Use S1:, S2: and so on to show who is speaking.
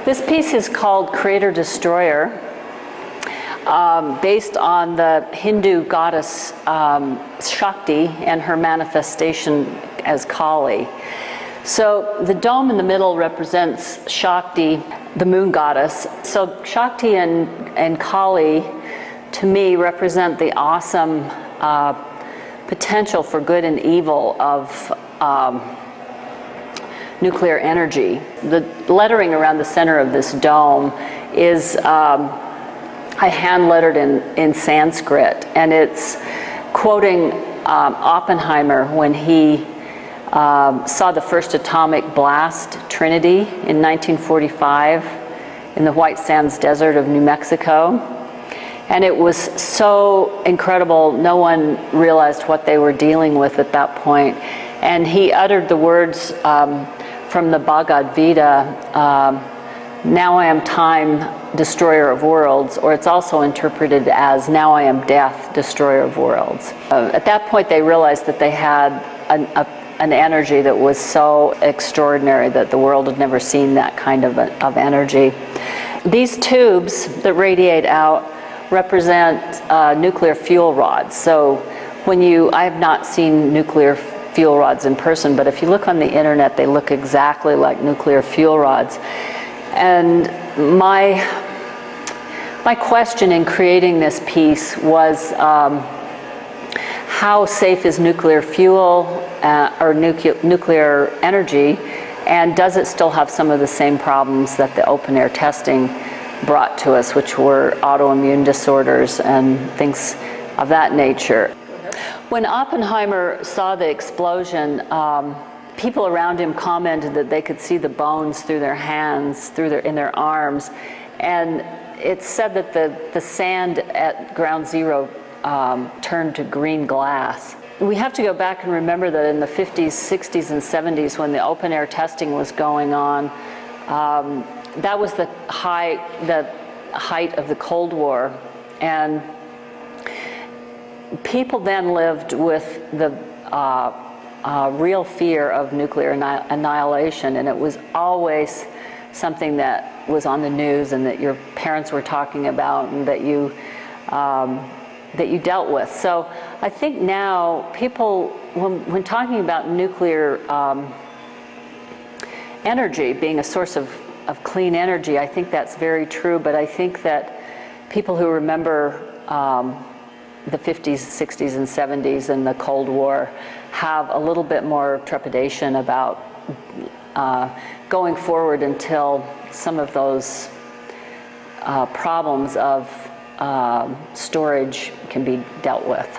S1: This piece is called Creator Destroyer, based on the Hindu goddess Shakti and her manifestation as Kali. So the dome in the middle represents Shakti, the moon goddess. So Shakti and Kali, to me, represent the awesome potential for good and evil of nuclear energy. The lettering around the center of this dome is I hand-lettered in Sanskrit, and it's quoting Oppenheimer when he saw the first atomic blast, Trinity, in 1945 in the White Sands Desert of New Mexico. And it was so incredible, no one realized what they were dealing with at that point. And he uttered the words from the Bhagavad Gita, "Now I am time, destroyer of worlds," or it's also interpreted as "Now I am death, destroyer of worlds." At that point they realized that they had an energy that was so extraordinary that the world had never seen that kind of energy. These tubes that radiate out represent nuclear fuel rods. So I have not seen nuclear fuel rods in person, but if you look on the internet, they look exactly like nuclear fuel rods. And my question in creating this piece was, how safe is nuclear fuel or nuclear energy, and does it still have some of the same problems that the open air testing brought to us, which were autoimmune disorders and things of that nature? When Oppenheimer saw the explosion, people around him commented that they could see the bones through their hands, in their arms, and it's said that the sand at ground zero turned to green glass. We have to go back and remember that in the 50s, 60s, and 70s, when the open air testing was going on, that was the height of the Cold War, and people then lived with the real fear of nuclear annihilation, and it was always something that was on the news and that your parents were talking about and that you dealt with. So I think now people, when talking about nuclear energy being a source of clean energy, I think that's very true, but I think that people who remember the 50s, 60s, and 70s and the Cold War have a little bit more trepidation about going forward until some of those problems of storage can be dealt with.